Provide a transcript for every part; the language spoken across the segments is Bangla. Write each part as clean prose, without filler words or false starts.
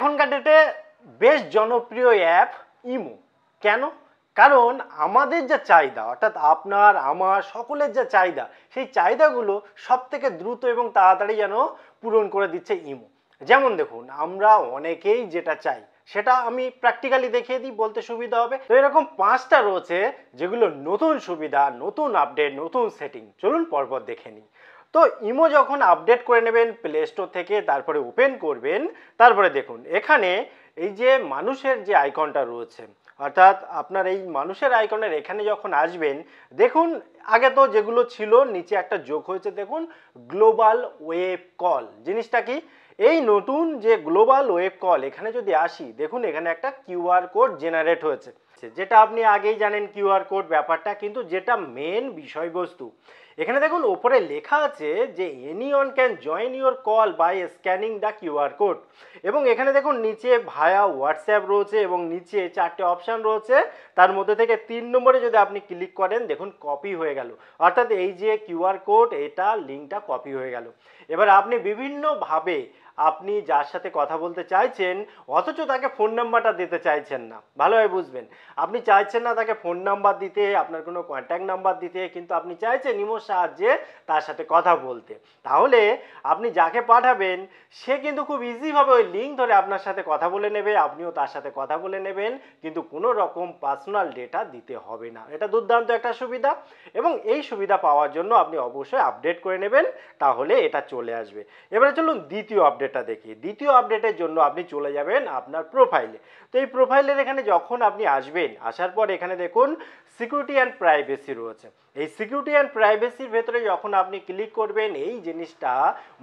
এখনকার ডেটে বেশ জনপ্রিয় অ্যাপ ইমো। কেন? কারণ আমাদের যা চাহিদা, অর্থাৎ আপনার আমার সকলের যা চাহিদা, সেই চাহিদাগুলো সব থেকে দ্রুত এবং তাড়াতাড়ি যেন পূরণ করে দিচ্ছে ইমো। যেমন দেখুন, আমরা অনেকেই যেটা চাই সেটা আমি প্র্যাকটিক্যালি দেখিয়ে দিই, বলতে সুবিধা হবে। তো এরকম 5টা রয়েছে যেগুলো নতুন সুবিধা, নতুন আপডেট, নতুন সেটিং। চলুন পরপর দেখে নিই। তো ইমো যখন আপডেট করে নেবেন প্লে স্টোর থেকে, তারপরে ওপেন করবেন, তারপরে দেখুন এখানে এই যে মানুষের যে আইকনটা রয়েছে, অর্থাৎ আপনার এই মানুষের আইকনের এখানে যখন আসবেন, দেখুন আগে তো যেগুলো ছিল নিচে একটা যোগ হয়েছে, দেখুন গ্লোবাল ওয়েব কল। জিনিসটা কি? এই নতুন যে গ্লোবাল ওয়েব কল, এখানে যদি আসি, দেখুন এখানে একটা কিউআর কোড জেনারেট হয়েছে, যেটা আপনি আগেই জানেন কিউআর কোড ব্যাপারটা, কিন্তু যেটা মেন বিষয়বস্তু এখানে দেখুন ওপরে লেখা আছে যে anyone can join your call by scanning the QR code. এবং এখানে দেখুন নিচে ভায়া হোয়াটসঅ্যাপ রয়েছে এবং নিচে 4টে অপশান রয়েছে। তার মধ্যে থেকে 3 নম্বরে যদি আপনি ক্লিক করেন, দেখুন কপি হয়ে গেল, অর্থাৎ এই যে কিউআর কোড, এটা লিঙ্কটা কপি হয়ে গেল। এবার আপনি বিভিন্নভাবে আপনি যার সাথে কথা বলতে চাইছেন, অথচ তাকে ফোন নাম্বারটা দিতে চাইছেন না, ভালোভাবে বুঝবেন। আপনি চাইছেন না তাকে ফোন নাম্বার দিতে, আপনার কোনো কন্ট্যাক্ট নাম্বার দিতে, কিন্তু আপনি চাইছেন ইমোর সাহায্যে তার সাথে কথা বলতে। তাহলে আপনি যাকে পাঠাবেন সে কিন্তু খুব ইজিভাবে ওই লিঙ্ক ধরে আপনার সাথে কথা বলে নেবে, আপনিও তার সাথে কথা বলে নেবেন, কিন্তু কোনো রকম পার্সোনাল ডেটা দিতে হবে না। এটা দুর্দান্ত একটা সুবিধা, এবং এই সুবিধা পাওয়ার জন্য আপনি অবশ্যই আপডেট করে নেবেন, তাহলে এটা চলে আসবে। এবারে চলুন দ্বিতীয় আপডেটটা দেখি। দ্বিতীয় আপডেটের জন্য আপনি চলে যাবেন আপনার প্রোফাইলে। তো এই প্রোফাইলের এখানে যখন আপনি আসবেন, আসার পর এখানে দেখুন সিকিউরিটি অ্যান্ড প্রাইভেসি রয়েছে। এই সিকিউরিটি অ্যান্ড প্রাইভেসির ভেতরে যখন আপনি ক্লিক করবেন, এই জিনিসটা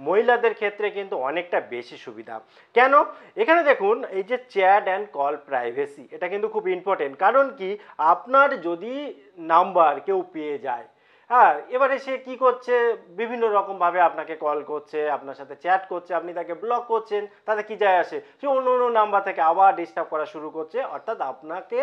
মহিলাদের ক্ষেত্রে কিন্তু অনেকটা বেশি সুবিধা। কেন? এখানে দেখুন এই যে চ্যাট অ্যান্ড কল প্রাইভেসি, এটা কিন্তু খুব ইম্পর্টেন্ট। কারণ কি, আপনার যদি নাম্বার কেউ পেয়ে যায়, হ্যাঁ, এবারে সে কি করছে, বিভিন্ন রকমভাবে আপনাকে কল করছে, আপনার সাথে চ্যাট করছে, আপনি তাকে ব্লক করছেন, তাতে কি যায় আসে? সে অন্য অন্য নাম্বার থেকে আবার ডিস্টার্ব করা শুরু করছে, অর্থাৎ আপনাকে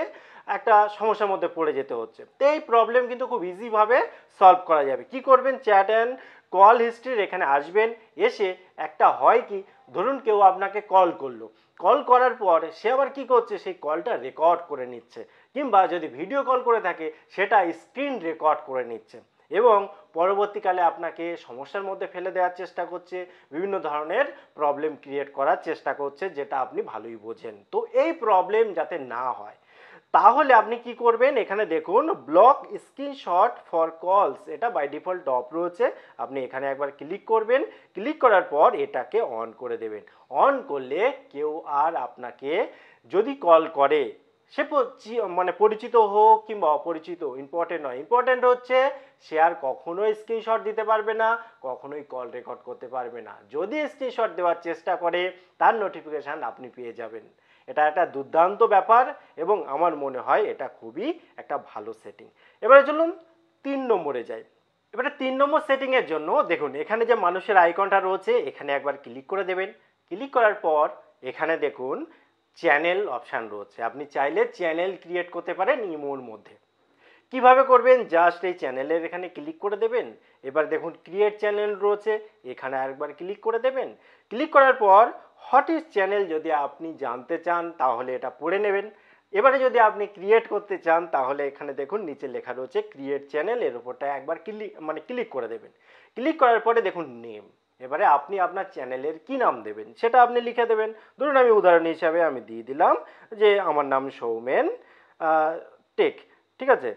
একটা সমস্যার মধ্যে পড়ে যেতে হচ্ছে। তো এই প্রবলেম কিন্তু খুব ইজিভাবে সলভ করা যাবে। কি করবেন? চ্যাট অ্যান্ড কল হিস্ট্রির এখানে আসবেন, এসে একটা হয় কি, ধরুন কেউ আপনাকে কল করলো, কল করার পর সে আবার কি করছে, সেই কলটা রেকর্ড করে নিচ্ছে, কিংবা যদি ভিডিও কল করে থাকে সেটা স্ক্রিন রেকর্ড করে নিচ্ছে, এবং পরবর্তীকালে আপনাকে সমস্যার মধ্যে ফেলে দেওয়ার চেষ্টা করছে, বিভিন্ন ধরনের প্রবলেম ক্রিয়েট করার চেষ্টা করছে, যেটা আপনি ভালোই বোঝেন। তো এই প্রবলেম যাতে না হয়, তাহলে আপনি কি করবেন? এখানে দেখুন ব্লক স্ক্রিনশট ফর কলস, এটা বাই ডিফল্ট অফ রয়েছে। আপনি এখানে একবার ক্লিক করবেন, ক্লিক করার পর এটাকে অন করে দেবেন। অন করলে কেউ আর আপনাকে যদি কল করে, সে মানে পরিচিত হোক কিংবা অপরিচিত, ইম্পর্টেন্ট নয়। ইম্পর্টেন্ট হচ্ছে সে আর কখনোই স্ক্রিনশট দিতে পারবে না, কখনোই কল রেকর্ড করতে পারবে না। যদি স্ক্রিনশট দেওয়ার চেষ্টা করে, তার নোটিফিকেশান আপনি পেয়ে যাবেন। এটা একটা দুর্দান্ত ব্যাপার, এবং আমার মনে হয় এটা খুবই একটা ভালো সেটিং। এবারে চলুন 3 নম্বরে যাই। এবারে 3 নম্বর সেটিংয়ের জন্য দেখুন এখানে যে মানুষের আইকনটা রয়েছে, এখানে একবার ক্লিক করে দেবেন। ক্লিক করার পর এখানে দেখুন চ্যানেল অপশান রয়েছে। আপনি চাইলে চ্যানেল ক্রিয়েট করতে পারেন ইমোর মধ্যে। কিভাবে করবেন? জাস্ট এই চ্যানেলের এখানে ক্লিক করে দেবেন। এবার দেখুন ক্রিয়েট চ্যানেল রয়েছে, এখানে আরেকবার ক্লিক করে দেবেন। ক্লিক করার পর হোয়াট ইজ চ্যানেল যদি আপনি জানতে চান, তাহলে এটা পড়ে নেবেন। এবারে যদি আপনি ক্রিয়েট করতে চান, তাহলে এখানে দেখুন নিচে লেখা রয়েছে ক্রিয়েট চ্যানেল, এর উপরটা একবার ক্লিক করে দেবেন। ক্লিক করার পরে দেখুন নেম, এবারে আপনি আপনার চ্যানেলের কি নাম দেবেন সেটা আপনি লিখে দেবেন। ধরুন আমি উদাহরণ হিসাবে আমি দিয়ে দিলাম যে আমার নাম সৌমেন টেক, ঠিক আছে,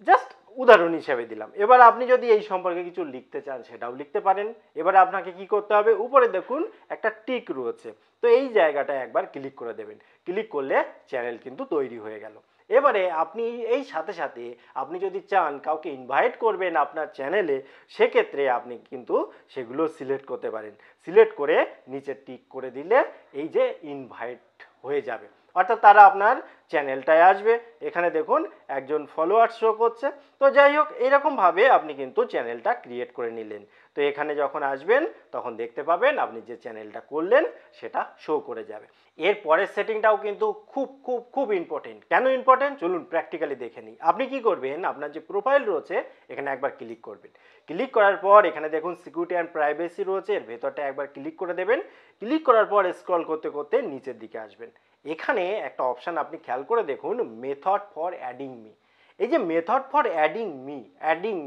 জাস্ট উদাহরণ হিসেবে দিলাম। এবার আপনি যদি এই সম্পর্কে কিছু লিখতে চান সেটাও লিখতে পারেন। এবারে আপনাকে কি করতে হবে? উপরে দেখুন একটা টিক রয়েছে, তো এই জায়গাটায় একবার ক্লিক করে দেবেন। ক্লিক করলে চ্যানেল কিন্তু তৈরি হয়ে গেল। এবারে আপনি এই সাথে সাথে আপনি যদি চান কাউকে ইনভাইট করবেন আপনার চ্যানেলে, সেক্ষেত্রে আপনি কিন্তু সেগুলো সিলেক্ট করতে পারেন। সিলেক্ট করে নিচে টিক করে দিলে এই যে ইনভাইট হয়ে যাবে, অর্থাৎ তারা আপনার চ্যানেলটায় আসবে। এখানে দেখুন একজন ফলোয়ার শো করছে। তো যাই হোক, এরকমভাবে আপনি কিন্তু চ্যানেলটা ক্রিয়েট করে নিলেন। তো এখানে যখন আসবেন তখন দেখতে পাবেন আপনি যে চ্যানেলটা করলেন সেটা শো করে যাবে। এর পরের সেটিংটাও কিন্তু খুব খুব খুব ইম্পর্টেন্ট। কেন ইম্পর্টেন্ট? চলুন প্র্যাকটিক্যালি দেখে নিই। আপনি কি করবেন? আপনার যে প্রোফাইল রয়েছে এখানে একবার ক্লিক করবেন। ক্লিক করার পর এখানে দেখুন সিকিউরিটি অ্যান্ড প্রাইভেসি রয়েছে, এর ভেতরটা একবার ক্লিক করে দেবেন। ক্লিক করার পর স্ক্রল করতে করতে নিচের দিকে আসবেন। এখানে একটা অপশান আপনি খেয়াল করে দেখুন, মেথড ফর অ্যাডিং মি। এই যে মেথড ফর অ্যাডিং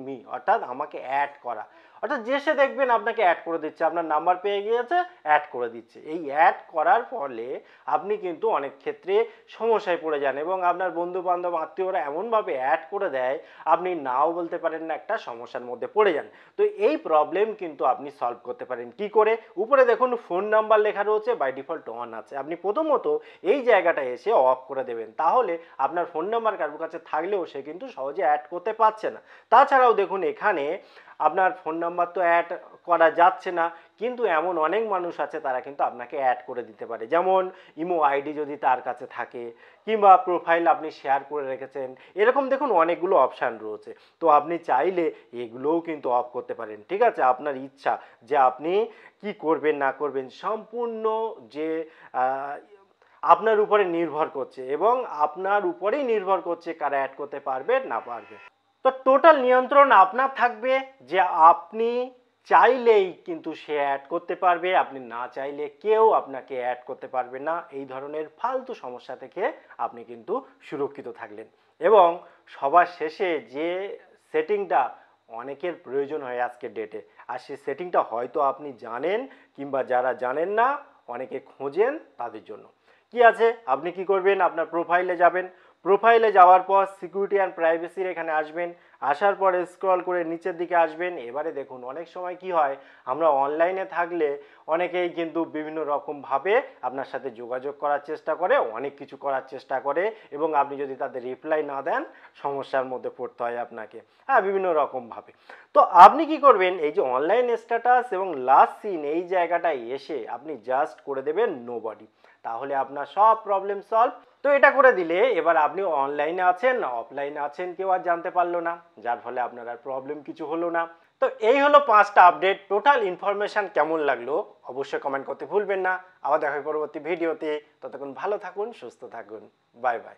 মি অর্থাৎ আমাকে অ্যাড করা, অর্থাৎ যে সে দেখবেন আপনাকে অ্যাড করে দিচ্ছে, আপনার নাম্বার পেয়ে গিয়েছে, অ্যাড করে দিচ্ছে। এই অ্যাড করার ফলে আপনি কিন্তু অনেক ক্ষেত্রে সমস্যায় পড়ে যান এবং আপনার বন্ধু বান্ধব আত্মীয়রা এমনভাবে অ্যাড করে দেয় আপনি নাও বলতে পারেন না, একটা সমস্যার মধ্যে পড়ে যান। তো এই প্রবলেম কিন্তু আপনি সলভ করতে পারেন কি করে? উপরে দেখুন ফোন নাম্বার লেখা রয়েছে, বাই ডিফল্ট অন আছে। আপনি প্রথমত এই জায়গাটা এসে অফ করে দেবেন, তাহলে আপনার ফোন নাম্বার কারোর কাছে থাকলেও সে কিন্তু সহজে অ্যাড করতে পারছে না। তাছাড়াও দেখুন এখানে আপনার ফোন নাম্বার তো অ্যাড করা যাচ্ছে না, কিন্তু এমন অনেক মানুষ আছে তারা কিন্তু আপনাকে অ্যাড করে দিতে পারে, যেমন ইমো আইডি যদি তার কাছে থাকে, কিংবা প্রোফাইল আপনি শেয়ার করে রেখেছেন, এরকম দেখুন অনেকগুলো অপশান রয়েছে। তো আপনি চাইলে এগুলোও কিন্তু অফ করতে পারেন। ঠিক আছে, আপনার ইচ্ছা যে আপনি কি করবেন না করবেন, সম্পূর্ণ যে আপনার উপরে নির্ভর করছে, এবং আপনার উপরেই নির্ভর করছে কারা অ্যাড করতে পারবে না পারবে। তো টোটাল নিয়ন্ত্রণ আপনার থাকবে, যে আপনি চাইলেই কিন্তু সে অ্যাড করতে পারবে, আপনি না চাইলে কেউ আপনাকে অ্যাড করতে পারবে না। এই ধরনের ফালতু সমস্যা থেকে আপনি কিন্তু সুরক্ষিত থাকলেন। এবং সবার শেষে যে সেটিংটা অনেকের প্রয়োজন হয় আজকের ডেটে, আর সেই সেটিংটা হয়তো আপনি জানেন, কিংবা যারা জানেন না অনেকে খোঁজেন তাদের জন্য কি আছে, আপনি কি করবেন, আপনার প্রোফাইলে যাবেন, প্রোফাইলে যাওয়ার পর সিকিউরিটি অ্যান্ড প্রাইভেসির এখানে আসবেন, আসার পরে স্ক্রল করে নিচের দিকে আসবেন। এবারে দেখুন অনেক সময় কি হয়, আমরা অনলাইনে থাকলে অনেকেই কিন্তু বিভিন্ন রকমভাবে আপনার সাথে যোগাযোগ করার চেষ্টা করে, অনেক কিছু করার চেষ্টা করে, এবং আপনি যদি তাদের রিপ্লাই না দেন সমস্যার মধ্যে পড়তে হয় আপনাকে, হ্যাঁ, বিভিন্ন রকমভাবে। তো আপনি কি করবেন, এই যে অনলাইন স্ট্যাটাস এবং লাস্ট সিন এই জায়গাটায় এসে আপনি জাস্ট করে দেবেন নোবডি, তাহলে আপনার সব প্রবলেম সলভ। তো এটা করে দিলে এবার আপনি অনলাইনে আছেন না অফলাইনে আছেন কেউ আর জানতে পারলো না, যার ফলে আপনার আর প্রবলেম কিছু হলো না। তো এই হলো 5টা আপডেট। টোটাল ইনফরমেশন কেমন লাগলো অবশ্যই কমেন্ট করতে ভুলবেন না। আবার দেখা হবে পরবর্তী ভিডিওতে। ততক্ষণ ভালো থাকুন, সুস্থ থাকুন, বাই বাই।